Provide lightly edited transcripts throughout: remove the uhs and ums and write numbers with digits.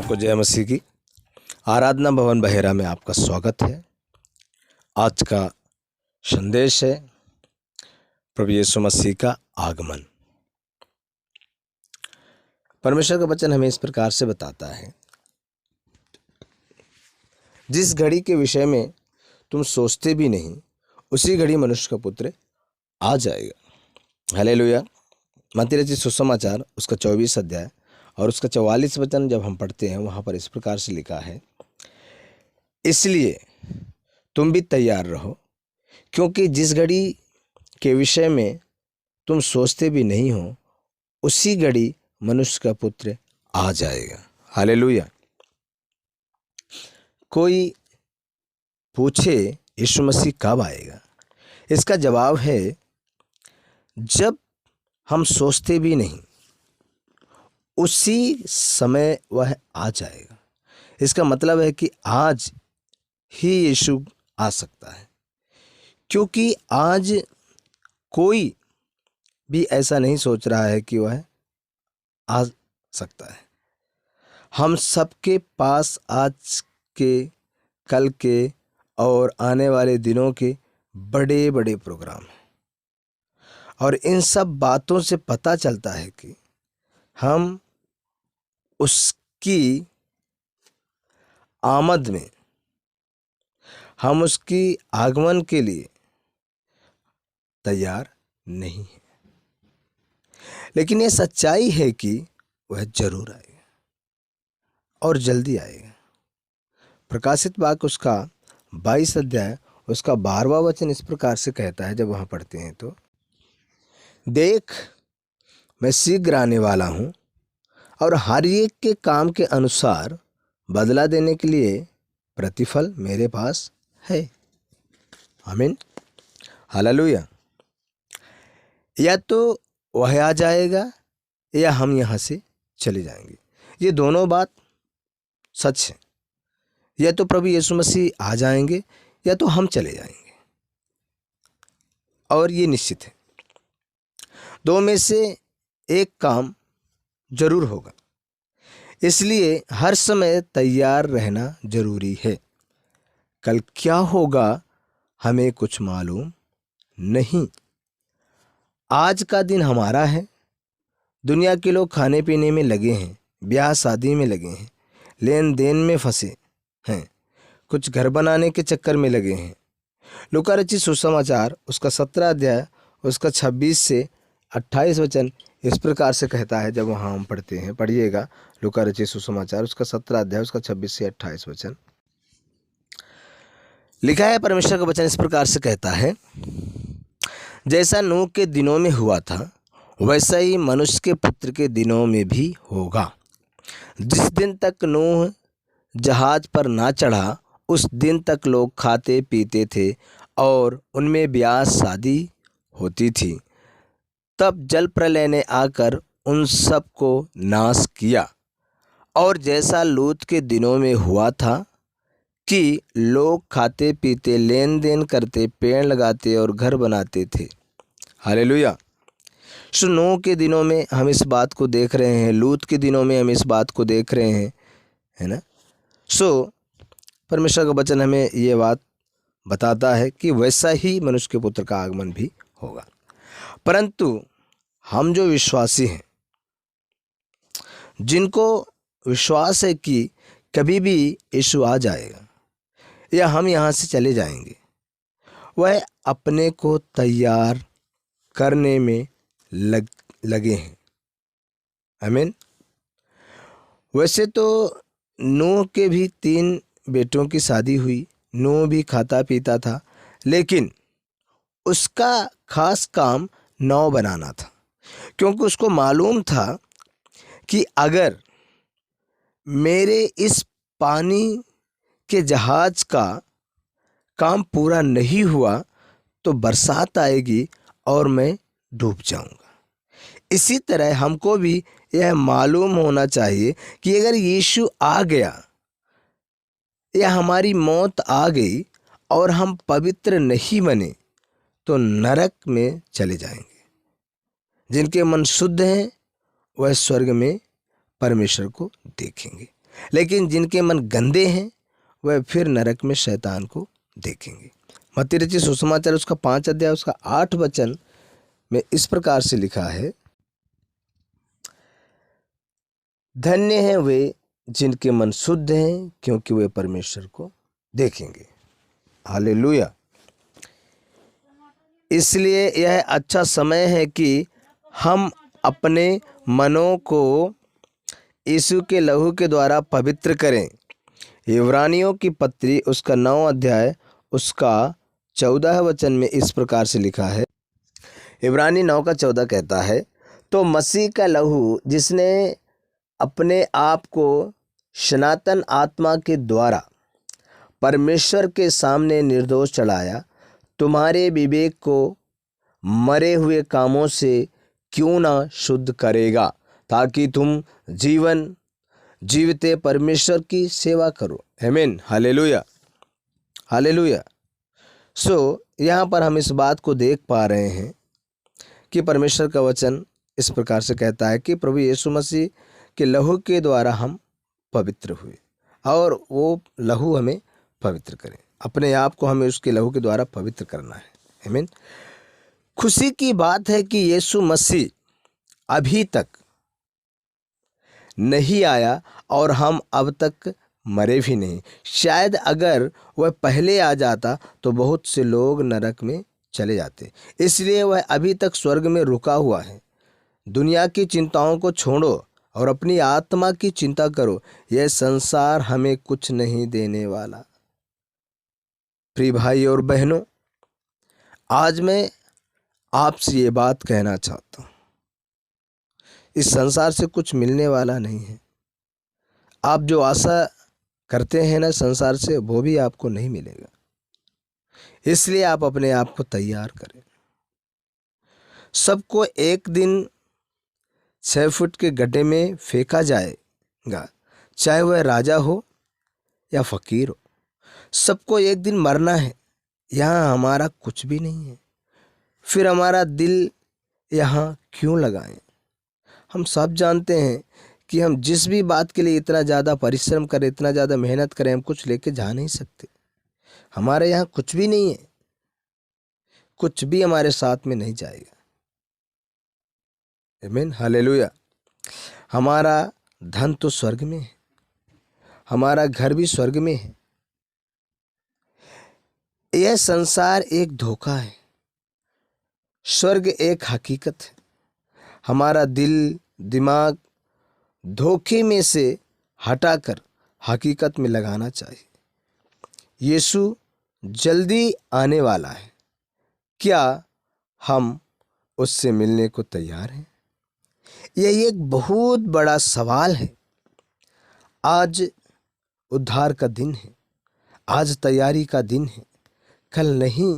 सबको जय मसीह की। आराधना भवन बहेरा में आपका स्वागत है। आज का संदेश है प्रभु यीशु मसीह का आगमन। परमेश्वर का वचन हमें इस प्रकार से बताता है, जिस घड़ी के विषय में तुम सोचते भी नहीं, उसी घड़ी मनुष्य का पुत्र आ जाएगा। हालेलुया। मत्ती रचित सुसमाचार उसका 24 अध्याय और उसका 44 वचन जब हम पढ़ते हैं, वहाँ पर इस प्रकार से लिखा है, इसलिए तुम भी तैयार रहो, क्योंकि जिस घड़ी के विषय में तुम सोचते भी नहीं हो, उसी घड़ी मनुष्य का पुत्र आ जाएगा। हालेलुया। कोई पूछे यीशु मसीह कब आएगा? इसका जवाब है, जब हम सोचते भी नहीं, उसी समय वह आ जाएगा। इसका मतलब है कि आज ही यीशु आ सकता है, क्योंकि आज कोई भी ऐसा नहीं सोच रहा है कि वह आ सकता है। हम सबके पास आज के, कल के और आने वाले दिनों के बड़े बड़े प्रोग्राम हैं, और इन सब बातों से पता चलता है कि हम उसकी आमद में, हम उसकी आगमन के लिए तैयार नहीं है। लेकिन यह सच्चाई है कि वह जरूर आएगा और जल्दी आएगा। प्रकाशित वाक्य उसका 22 अध्याय उसका 12वां वचन इस प्रकार से कहता है, जब वहां पढ़ते हैं तो, देख मैं शीघ्र आने वाला हूं और हर एक के काम के अनुसार बदला देने के लिए प्रतिफल मेरे पास है। आमीन। हालेलुया। या तो वह आ जाएगा या हम यहाँ से चले जाएंगे। ये दोनों बात सच है। या तो प्रभु यीशु मसीह आ जाएंगे या तो हम चले जाएंगे, और ये निश्चित है। दो में से एक काम जरूर होगा। इसलिए हर समय तैयार रहना जरूरी है। कल क्या होगा हमें कुछ मालूम नहीं। आज का दिन हमारा है। दुनिया के लोग खाने पीने में लगे हैं, ब्याह शादी में लगे हैं, लेन देन में फंसे हैं, कुछ घर बनाने के चक्कर में लगे हैं। लूका रचित सुसमाचार उसका 17 अध्याय उसका 26 से 28 वचन इस प्रकार से कहता है, जब वहाँ हम पढ़ते हैं, पढ़िएगा। लूका रचित सुसमाचार उसका 17 अध्याय उसका 26 से 28 वचन लिखा है। परमेश्वर का वचन इस प्रकार से कहता है, जैसा नूह के दिनों में हुआ था, वैसा ही मनुष्य के पुत्र के दिनों में भी होगा। जिस दिन तक नूह जहाज पर ना चढ़ा, उस दिन तक लोग खाते पीते थे और उनमें ब्याह शादी होती थी। तब जल प्रलय ने आकर उन सब को नाश किया। और जैसा लूत के दिनों में हुआ था कि लोग खाते पीते, लेन देन करते, पेड़ लगाते और घर बनाते थे। हालेलुया। सो नूह के दिनों में हम इस बात को देख रहे हैं, लूत के दिनों में हम इस बात को देख रहे हैं, है ना। सो परमेश्वर का वचन हमें ये बात बताता है कि वैसा ही मनुष्य के पुत्र का आगमन भी होगा। परंतु हम जो विश्वासी हैं, जिनको विश्वास है कि कभी भी यीशु आ जाएगा या हम यहाँ से चले जाएंगे, वह अपने को तैयार करने में लगे हैं। आमीन। वैसे तो नूह के भी 3 बेटों की शादी हुई। नूह भी खाता पीता था, लेकिन उसका खास काम नाव बनाना था, क्योंकि उसको मालूम था कि अगर मेरे इस पानी के जहाज का काम पूरा नहीं हुआ तो बरसात आएगी और मैं डूब जाऊंगा। इसी तरह हमको भी यह मालूम होना चाहिए कि अगर यीशु आ गया या हमारी मौत आ गई और हम पवित्र नहीं बने, तो नरक में चले जाएंगे। जिनके मन शुद्ध हैं वह स्वर्ग में परमेश्वर को देखेंगे। लेकिन जिनके मन गंदे हैं वह फिर नरक में शैतान को देखेंगे। मत्ती रचित सुसमाचार उसका 5 अध्याय उसका 8 वचन में इस प्रकार से लिखा है, धन्य हैं वे जिनके मन शुद्ध हैं, क्योंकि वे परमेश्वर को देखेंगे। हालेलुया। इसलिए यह अच्छा समय है कि हम अपने मनों को यीशु के लहू के द्वारा पवित्र करें। इब्रानियों की पत्री उसका 9 अध्याय उसका 14 वचन में इस प्रकार से लिखा है, इब्रानी 9 का 14 कहता है, तो मसीह का लहू जिसने अपने आप को सनातन आत्मा के द्वारा परमेश्वर के सामने निर्दोष चढ़ाया, तुम्हारे विवेक को मरे हुए कामों से क्यों ना शुद्ध करेगा, ताकि तुम जीवते परमेश्वर की सेवा करो। आमीन। Hallelujah, hallelujah. यहाँ पर हम इस बात को देख पा रहे हैं कि परमेश्वर का वचन इस प्रकार से कहता है कि प्रभु यीशु मसीह के लहू के द्वारा हम पवित्र हुए और वो लहू हमें पवित्र करें। अपने आप को हमें उसके लहू के द्वारा पवित्र करना है। आमीन। खुशी की बात है कि यीशु मसीह अभी तक नहीं आया और हम अब तक मरे भी नहीं। शायद अगर वह पहले आ जाता तो बहुत से लोग नरक में चले जाते, इसलिए वह अभी तक स्वर्ग में रुका हुआ है। दुनिया की चिंताओं को छोड़ो और अपनी आत्मा की चिंता करो। यह संसार हमें कुछ नहीं देने वाला। प्रिय भाई और बहनों, आज मैं आपसे ये बात कहना चाहता हूँ, इस संसार से कुछ मिलने वाला नहीं है। आप जो आशा करते हैं ना संसार से, वो भी आपको नहीं मिलेगा। इसलिए आप अपने आप को तैयार करें। सबको एक दिन 6 फुट के गड्ढे में फेंका जाएगा, चाहे वह राजा हो या फकीर हो। सबको एक दिन मरना है। यहाँ हमारा कुछ भी नहीं है, फिर हमारा दिल यहाँ क्यों लगाएं? हम सब जानते हैं कि हम जिस भी बात के लिए इतना ज़्यादा परिश्रम करें, इतना ज़्यादा मेहनत करें, हम कुछ लेके जा नहीं सकते। हमारे यहाँ कुछ भी नहीं है, कुछ भी हमारे साथ में नहीं जाएगा। आमीन, हालेलुया। हमारा धन तो स्वर्ग में है, हमारा घर भी स्वर्ग में है। यह संसार एक धोखा है, स्वर्ग एक हकीकत है। हमारा दिल दिमाग धोखे में से हटाकर हकीकत में लगाना चाहिए। यीशु जल्दी आने वाला है। क्या हम उससे मिलने को तैयार हैं? यह एक बहुत बड़ा सवाल है। आज उद्धार का दिन है, आज तैयारी का दिन है। कल नहीं,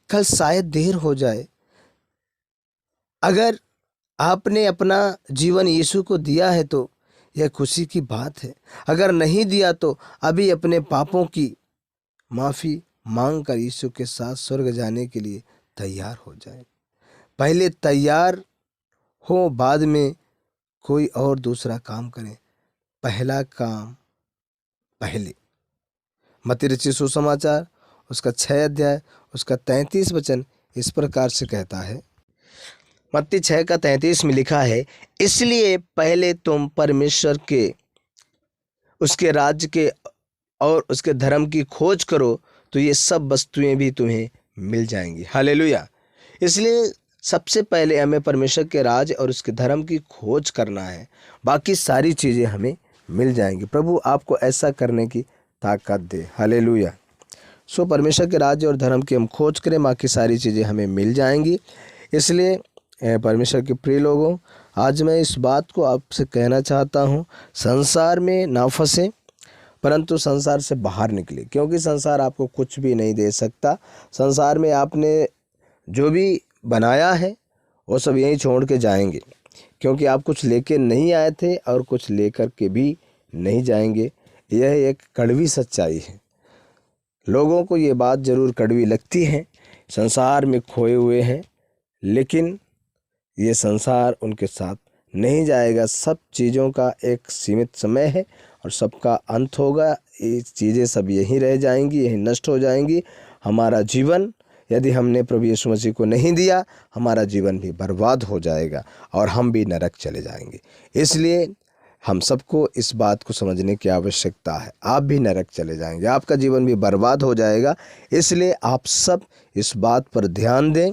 कल शायद देर हो जाए। अगर आपने अपना जीवन यीशु को दिया है तो यह खुशी की बात है। अगर नहीं दिया तो अभी अपने पापों की माफ़ी मांगकर यीशु के साथ स्वर्ग जाने के लिए तैयार हो जाए। पहले तैयार हो, बाद में कोई और दूसरा काम करें। पहला काम पहले। मत्ती रचित सुसमाचार उसका 6 अध्याय उसका 33 वचन इस प्रकार से कहता है, मत्ती 6 का 33 में लिखा है, इसलिए पहले तुम परमेश्वर के उसके राज्य के और उसके धर्म की खोज करो तो ये सब वस्तुएं भी तुम्हें मिल जाएंगी। हालेलुया। इसलिए सबसे पहले हमें परमेश्वर के राज और उसके धर्म की खोज करना है, बाकी सारी चीज़ें हमें मिल जाएंगी। प्रभु आपको ऐसा करने की ताकत दे। हालेलुया। परमेश्वर के राज्य और धर्म की हम खोज करें, बाकी सारी चीज़ें हमें मिल जाएंगी। इसलिए परमेश्वर के प्रिय लोगों, आज मैं इस बात को आपसे कहना चाहता हूँ, संसार में ना फंसे परंतु संसार से बाहर निकले, क्योंकि संसार आपको कुछ भी नहीं दे सकता। संसार में आपने जो भी बनाया है वो सब यहीं छोड़ के जाएंगे, क्योंकि आप कुछ लेके नहीं आए थे और कुछ लेकर के भी नहीं जाएंगे। यह एक कड़वी सच्चाई है। लोगों को ये बात ज़रूर कड़वी लगती है, संसार में खोए हुए हैं, लेकिन ये संसार उनके साथ नहीं जाएगा। सब चीज़ों का एक सीमित समय है और सबका अंत होगा। ये चीज़ें सब यहीं रह जाएंगी, यहीं नष्ट हो जाएंगी। हमारा जीवन यदि हमने प्रभु यीशु मसीह को नहीं दिया, हमारा जीवन भी बर्बाद हो जाएगा और हम भी नरक चले जाएंगे। इसलिए हम सबको इस बात को समझने की आवश्यकता है। आप भी नरक चले जाएंगे, आपका जीवन भी बर्बाद हो जाएगा। इसलिए आप सब इस बात पर ध्यान दें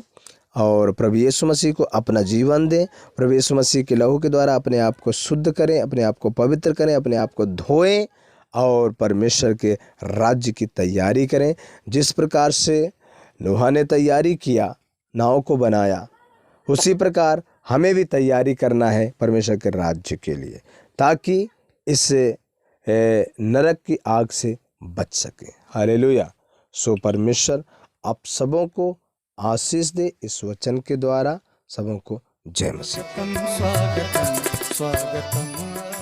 और प्रभु यीशु मसीह को अपना जीवन दें। प्रभु यीशु मसीह के लहू के द्वारा अपने आप को शुद्ध करें, अपने आप को पवित्र करें, अपने आप को धोएं और परमेश्वर के राज्य की तैयारी करें। जिस प्रकार से नूह ने तैयारी किया, नाव को बनाया, उसी प्रकार हमें भी तैयारी करना है परमेश्वर के राज्य के लिए, ताकि इस नरक की आग से बच सके। हालेलुया। सो परमेश्वर आप सबों को आशीष दे इस वचन के द्वारा। सबों को जय मसीह। स्वागतम स्वागतम।